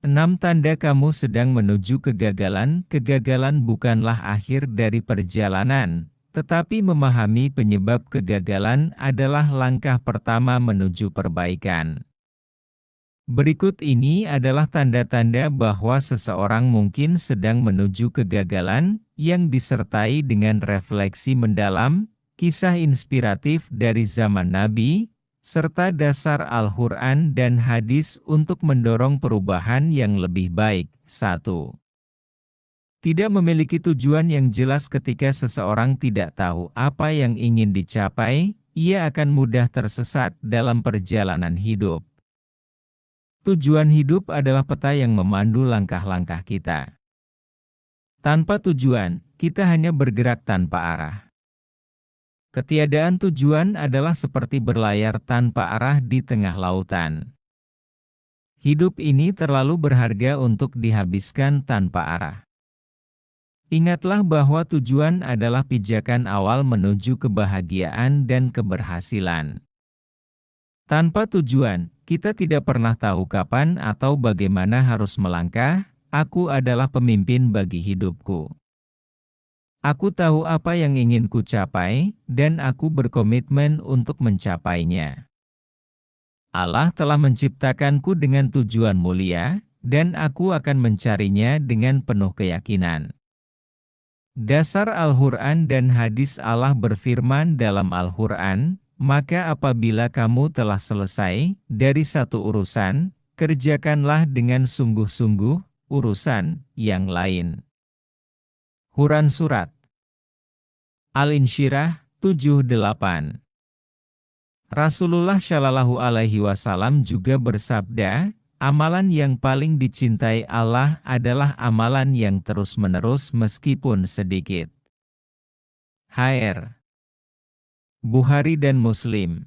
6 tanda kamu sedang menuju kegagalan. Kegagalan bukanlah akhir dari perjalanan, tetapi memahami penyebab kegagalan adalah langkah pertama menuju perbaikan. Berikut ini adalah tanda-tanda bahwa seseorang mungkin sedang menuju kegagalan, yang disertai dengan refleksi mendalam, kisah inspiratif dari zaman Nabi, serta dasar Al-Quran dan hadis untuk mendorong perubahan yang lebih baik. 1. Tidak memiliki tujuan yang jelas. Ketika seseorang tidak tahu apa yang ingin dicapai, ia akan mudah tersesat dalam perjalanan hidup. Tujuan hidup adalah peta yang memandu langkah-langkah kita. Tanpa tujuan, kita hanya bergerak tanpa arah. Ketiadaan tujuan adalah seperti berlayar tanpa arah di tengah lautan. Hidup ini terlalu berharga untuk dihabiskan tanpa arah. Ingatlah bahwa tujuan adalah pijakan awal menuju kebahagiaan dan keberhasilan. Tanpa tujuan, kita tidak pernah tahu kapan atau bagaimana harus melangkah. Aku adalah pemimpin bagi hidupku. Aku tahu apa yang ingin ku capai, dan aku berkomitmen untuk mencapainya. Allah telah menciptakanku dengan tujuan mulia, dan aku akan mencarinya dengan penuh keyakinan. Dasar Al-Quran dan hadis. Allah berfirman dalam Al-Quran, maka apabila kamu telah selesai dari satu urusan, kerjakanlah dengan sungguh-sungguh urusan yang lain. Quran Surat Al-Insyirah 7:8. Rasulullah Shallallahu Alaihi Wasallam juga bersabda, amalan yang paling dicintai Allah adalah amalan yang terus-menerus meskipun sedikit. HR Bukhari dan Muslim.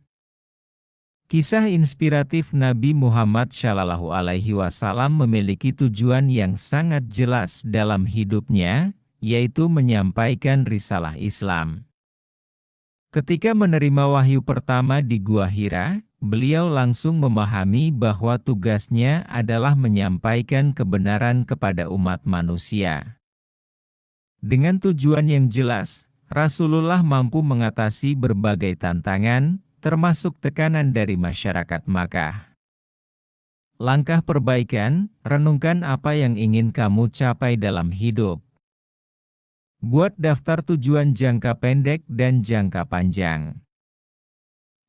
Kisah inspiratif Nabi Muhammad Shallallahu Alaihi Wasallam memiliki tujuan yang sangat jelas dalam hidupnya, yaitu menyampaikan risalah Islam. Ketika menerima wahyu pertama di Gua Hira, beliau langsung memahami bahwa tugasnya adalah menyampaikan kebenaran kepada umat manusia. Dengan tujuan yang jelas, Rasulullah mampu mengatasi berbagai tantangan, termasuk tekanan dari masyarakat Makkah. Langkah perbaikan, renungkan apa yang ingin kamu capai dalam hidup. Buat daftar tujuan jangka pendek dan jangka panjang.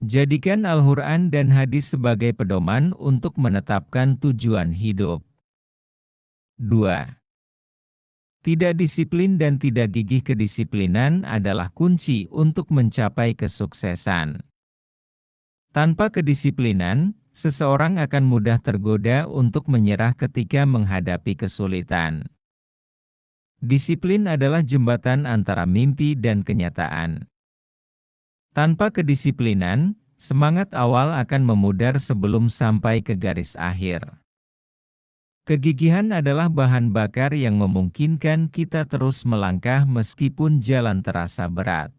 Jadikan Al-Quran dan hadis sebagai pedoman untuk menetapkan tujuan hidup. 2. Tidak disiplin dan tidak gigih. Kedisiplinan adalah kunci untuk mencapai kesuksesan. Tanpa kedisiplinan, seseorang akan mudah tergoda untuk menyerah ketika menghadapi kesulitan. Disiplin adalah jembatan antara mimpi dan kenyataan. Tanpa kedisiplinan, semangat awal akan memudar sebelum sampai ke garis akhir. Kegigihan adalah bahan bakar yang memungkinkan kita terus melangkah meskipun jalan terasa berat.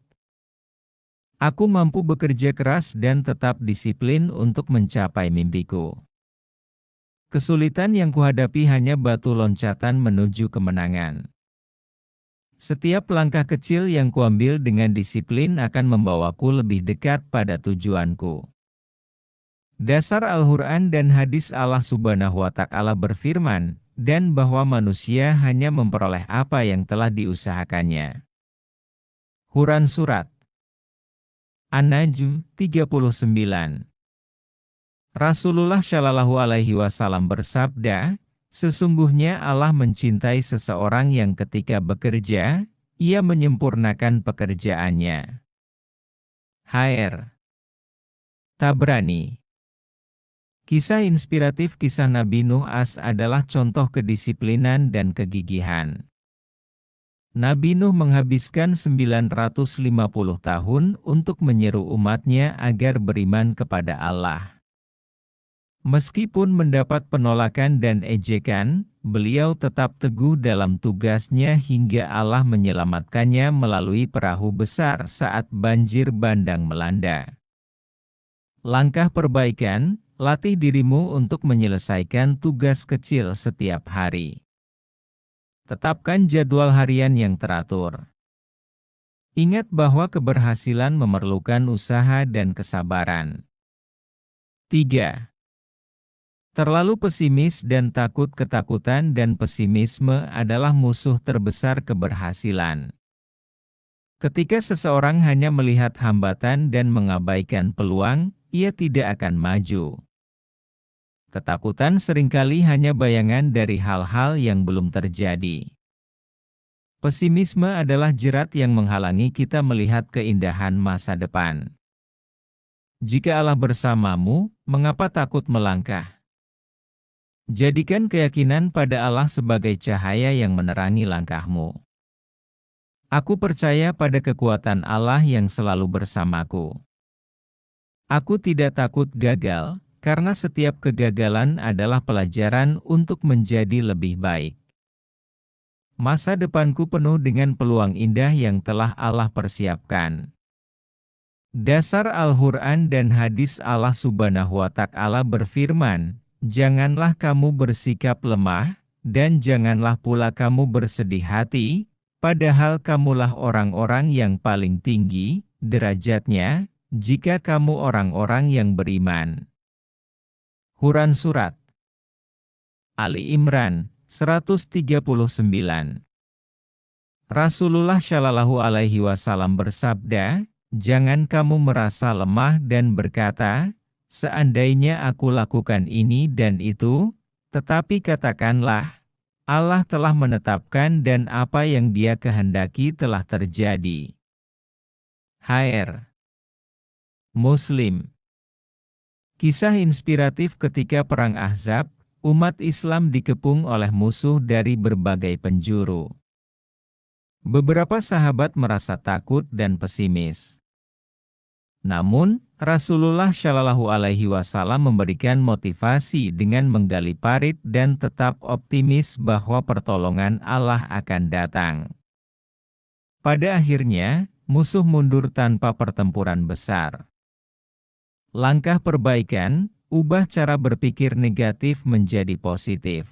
Aku mampu bekerja keras dan tetap disiplin untuk mencapai mimpiku. Kesulitan yang kuhadapi hanya batu loncatan menuju kemenangan. Setiap langkah kecil yang kuambil dengan disiplin akan membawaku lebih dekat pada tujuanku. Dasar Al-Quran dan hadis. Allah Subhanahu wa Ta'ala berfirman, dan bahwa manusia hanya memperoleh apa yang telah diusahakannya. Quran Surat An-Najm 39. Rasulullah Shallallahu Alaihi Wasallam bersabda, sesungguhnya Allah mencintai seseorang yang ketika bekerja, ia menyempurnakan pekerjaannya. HR Tabrani. Kisah inspiratif kisah Nabi Nuh AS adalah contoh kedisiplinan dan kegigihan. Nabi Nuh menghabiskan 950 tahun untuk menyeru umatnya agar beriman kepada Allah. Meskipun mendapat penolakan dan ejekan, beliau tetap teguh dalam tugasnya hingga Allah menyelamatkannya melalui perahu besar saat banjir bandang melanda. Langkah perbaikan, latih dirimu untuk menyelesaikan tugas kecil setiap hari. Tetapkan jadwal harian yang teratur. Ingat bahwa keberhasilan memerlukan usaha dan kesabaran. 3. Terlalu pesimis dan ketakutan dan pesimisme adalah musuh terbesar keberhasilan. Ketika seseorang hanya melihat hambatan dan mengabaikan peluang, ia tidak akan maju. Ketakutan seringkali hanya bayangan dari hal-hal yang belum terjadi. Pesimisme adalah jerat yang menghalangi kita melihat keindahan masa depan. Jika Allah bersamamu, mengapa takut melangkah? Jadikan keyakinan pada Allah sebagai cahaya yang menerangi langkahmu. Aku percaya pada kekuatan Allah yang selalu bersamaku. Aku tidak takut gagal, karena setiap kegagalan adalah pelajaran untuk menjadi lebih baik. Masa depanku penuh dengan peluang indah yang telah Allah persiapkan. Dasar Al-Quran dan hadis Allah Subhanahu wa Ta'ala berfirman, "Janganlah kamu bersikap lemah, dan janganlah pula kamu bersedih hati, padahal kamulah orang-orang yang paling tinggi derajatnya, jika kamu orang-orang yang beriman." Quran Surat Ali Imran 139. Rasulullah Shallallahu Alaihi Wasallam bersabda, "Jangan kamu merasa lemah dan berkata, seandainya aku lakukan ini dan itu, tetapi katakanlah, Allah telah menetapkan dan apa yang Dia kehendaki telah terjadi." HR Muslim. Kisah inspiratif ketika Perang Ahzab, umat Islam dikepung oleh musuh dari berbagai penjuru. Beberapa sahabat merasa takut dan pesimis. Namun, Rasulullah Shallallahu Alaihi Wasallam memberikan motivasi dengan menggali parit dan tetap optimis bahwa pertolongan Allah akan datang. Pada akhirnya, musuh mundur tanpa pertempuran besar. Langkah perbaikan, ubah cara berpikir negatif menjadi positif.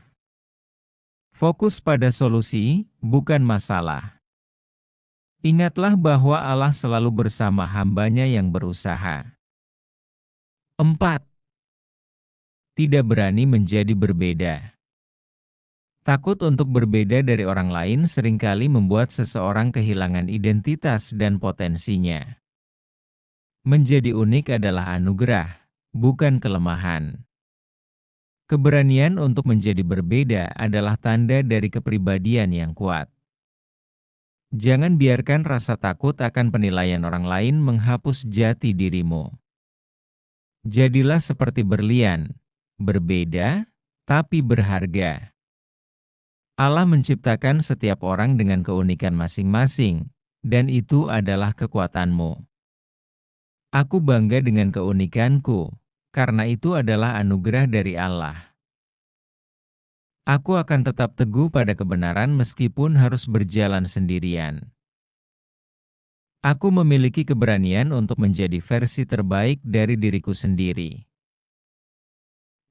Fokus pada solusi, bukan masalah. Ingatlah bahwa Allah selalu bersama hamba-Nya yang berusaha. 4. Tidak berani menjadi berbeda. Takut untuk berbeda dari orang lain seringkali membuat seseorang kehilangan identitas dan potensinya. Menjadi unik adalah anugerah, bukan kelemahan. Keberanian untuk menjadi berbeda adalah tanda dari kepribadian yang kuat. Jangan biarkan rasa takut akan penilaian orang lain menghapus jati dirimu. Jadilah seperti berlian, berbeda, tapi berharga. Allah menciptakan setiap orang dengan keunikan masing-masing, dan itu adalah kekuatanmu. Aku bangga dengan keunikanku, karena itu adalah anugerah dari Allah. Aku akan tetap teguh pada kebenaran meskipun harus berjalan sendirian. Aku memiliki keberanian untuk menjadi versi terbaik dari diriku sendiri.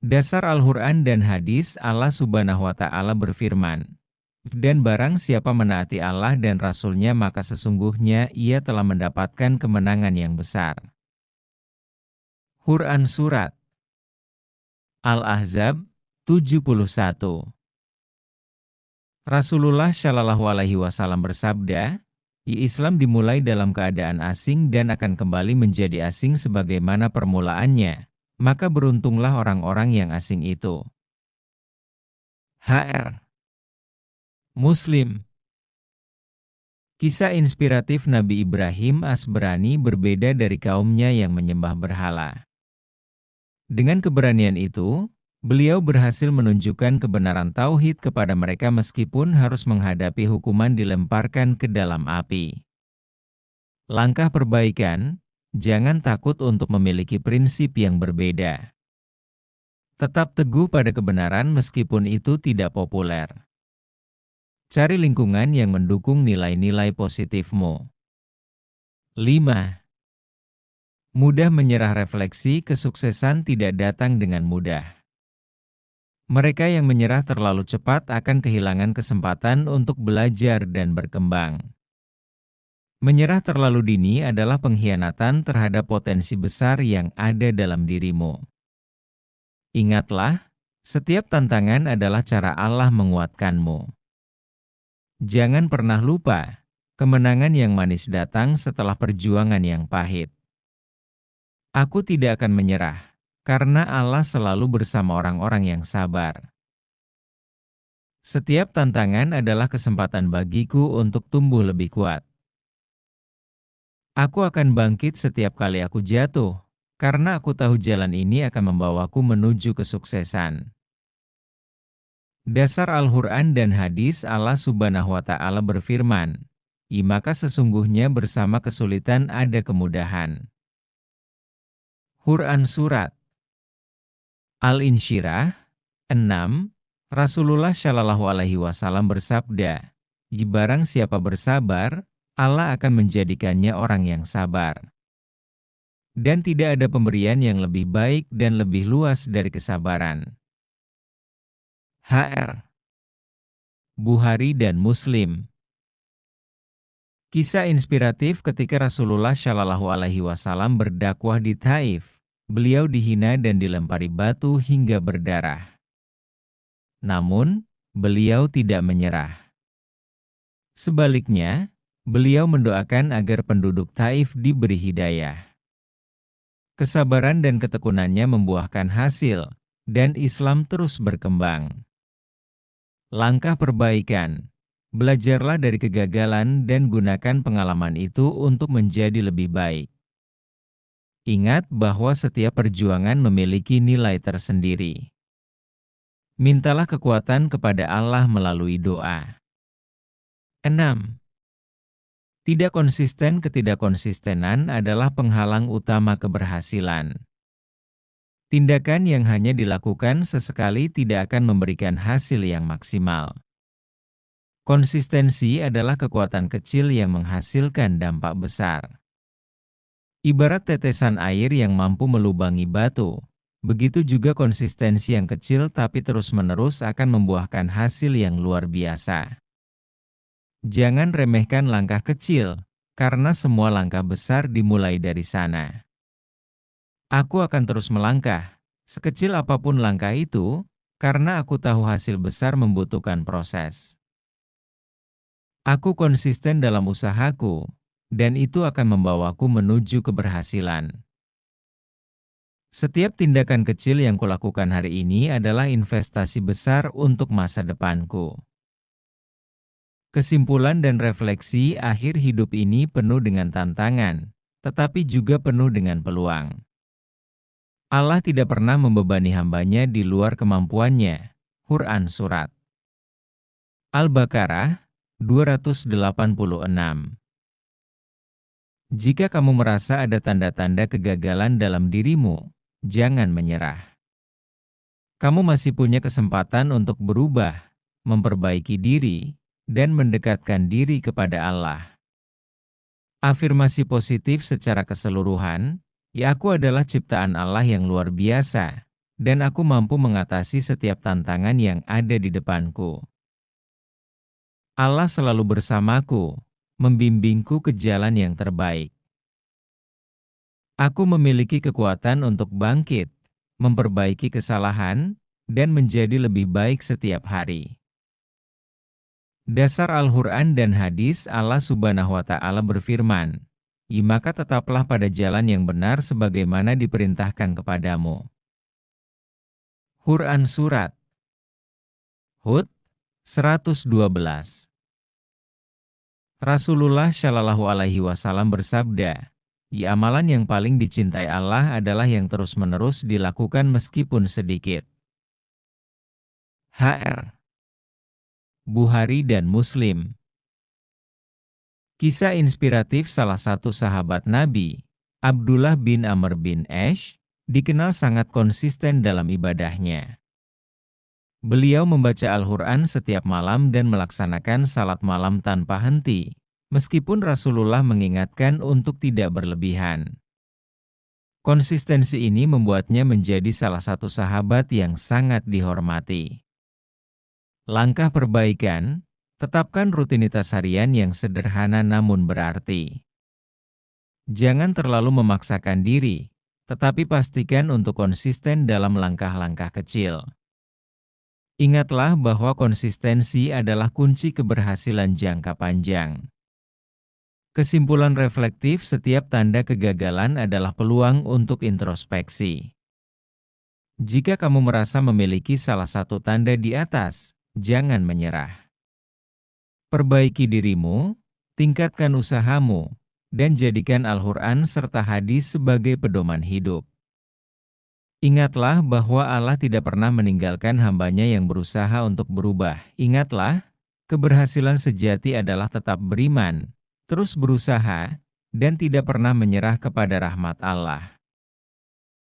Dasar Al-Quran dan hadis Allah Subhanahu wa Ta'ala berfirman, "Dan barang siapa menaati Allah dan Rasul-Nya maka sesungguhnya ia telah mendapatkan kemenangan yang besar." Quran Surat Al-Ahzab 71. Rasulullah Shallallahu Alaihi Wasallam bersabda, Islam dimulai dalam keadaan asing dan akan kembali menjadi asing sebagaimana permulaannya, maka beruntunglah orang-orang yang asing itu. HR Muslim. Kisah inspiratif Nabi Ibrahim As-Berani berbeda dari kaumnya yang menyembah berhala. Dengan keberanian itu, beliau berhasil menunjukkan kebenaran tauhid kepada mereka meskipun harus menghadapi hukuman dilemparkan ke dalam api. Langkah perbaikan, jangan takut untuk memiliki prinsip yang berbeda. Tetap teguh pada kebenaran meskipun itu tidak populer. Cari lingkungan yang mendukung nilai-nilai positifmu. 5. Mudah menyerah. Refleksi kesuksesan tidak datang dengan mudah. Mereka yang menyerah terlalu cepat akan kehilangan kesempatan untuk belajar dan berkembang. Menyerah terlalu dini adalah pengkhianatan terhadap potensi besar yang ada dalam dirimu. Ingatlah, setiap tantangan adalah cara Allah menguatkanmu. Jangan pernah lupa, kemenangan yang manis datang setelah perjuangan yang pahit. Aku tidak akan menyerah, karena Allah selalu bersama orang-orang yang sabar. Setiap tantangan adalah kesempatan bagiku untuk tumbuh lebih kuat. Aku akan bangkit setiap kali aku jatuh, karena aku tahu jalan ini akan membawaku menuju kesuksesan. Dasar Al-Quran dan hadis. Allah Subhanahu wa Ta'ala berfirman, maka sesungguhnya bersama kesulitan ada kemudahan. Quran Surat Al-Insyirah 6. Rasulullah Shallallahu Alaihi Wasallam bersabda, barang siapa bersabar, Allah akan menjadikannya orang yang sabar. Dan tidak ada pemberian yang lebih baik dan lebih luas dari kesabaran. HR Bukhari dan Muslim. Kisah inspiratif ketika Rasulullah Shallallahu Alaihi Wasallam berdakwah di Taif. Beliau dihina dan dilempari batu hingga berdarah. Namun, beliau tidak menyerah. Sebaliknya, beliau mendoakan agar penduduk Taif diberi hidayah. Kesabaran dan ketekunannya membuahkan hasil, dan Islam terus berkembang. Langkah perbaikan. Belajarlah dari kegagalan dan gunakan pengalaman itu untuk menjadi lebih baik. Ingat bahwa setiap perjuangan memiliki nilai tersendiri. Mintalah kekuatan kepada Allah melalui doa. 6. Tidak konsisten. Ketidakkonsistenan adalah penghalang utama keberhasilan. Tindakan yang hanya dilakukan sesekali tidak akan memberikan hasil yang maksimal. Konsistensi adalah kekuatan kecil yang menghasilkan dampak besar. Ibarat tetesan air yang mampu melubangi batu, begitu juga konsistensi yang kecil tapi terus-menerus akan membuahkan hasil yang luar biasa. Jangan remehkan langkah kecil, karena semua langkah besar dimulai dari sana. Aku akan terus melangkah, sekecil apapun langkah itu, karena aku tahu hasil besar membutuhkan proses. Aku konsisten dalam usahaku, dan itu akan membawaku menuju keberhasilan. Setiap tindakan kecil yang kulakukan hari ini adalah investasi besar untuk masa depanku. Kesimpulan dan refleksi. Akhir hidup ini penuh dengan tantangan, tetapi juga penuh dengan peluang. Allah tidak pernah membebani hambanya di luar kemampuannya. Quran Surat Al-Baqarah 286. Jika kamu merasa ada tanda-tanda kegagalan dalam dirimu, jangan menyerah. Kamu masih punya kesempatan untuk berubah, memperbaiki diri, dan mendekatkan diri kepada Allah. Afirmasi positif secara keseluruhan. Aku adalah ciptaan Allah yang luar biasa, dan aku mampu mengatasi setiap tantangan yang ada di depanku. Allah selalu bersamaku, membimbingku ke jalan yang terbaik. Aku memiliki kekuatan untuk bangkit, memperbaiki kesalahan, dan menjadi lebih baik setiap hari. Dasar Al-Quran dan hadis. Allah Subhanahu wa Ta'ala berfirman, maka tetaplah pada jalan yang benar sebagaimana diperintahkan kepadamu. Quran Surat Hud 112. Rasulullah Shallallahu Alaihi Wasallam bersabda, amalan yang paling dicintai Allah adalah yang terus-menerus dilakukan meskipun sedikit. HR Bukhari dan Muslim. Kisah inspiratif salah satu sahabat Nabi, Abdullah bin Amr bin Ash, dikenal sangat konsisten dalam ibadahnya. Beliau membaca Al-Quran setiap malam dan melaksanakan salat malam tanpa henti, meskipun Rasulullah mengingatkan untuk tidak berlebihan. Konsistensi ini membuatnya menjadi salah satu sahabat yang sangat dihormati. Langkah perbaikan, tetapkan rutinitas harian yang sederhana namun berarti. Jangan terlalu memaksakan diri, tetapi pastikan untuk konsisten dalam langkah-langkah kecil. Ingatlah bahwa konsistensi adalah kunci keberhasilan jangka panjang. Kesimpulan reflektif: setiap tanda kegagalan adalah peluang untuk introspeksi. Jika kamu merasa memiliki salah satu tanda di atas, jangan menyerah. Perbaiki dirimu, tingkatkan usahamu, dan jadikan Al-Quran serta hadis sebagai pedoman hidup. Ingatlah bahwa Allah tidak pernah meninggalkan hambanya yang berusaha untuk berubah. Ingatlah, keberhasilan sejati adalah tetap beriman, terus berusaha, dan tidak pernah menyerah kepada rahmat Allah.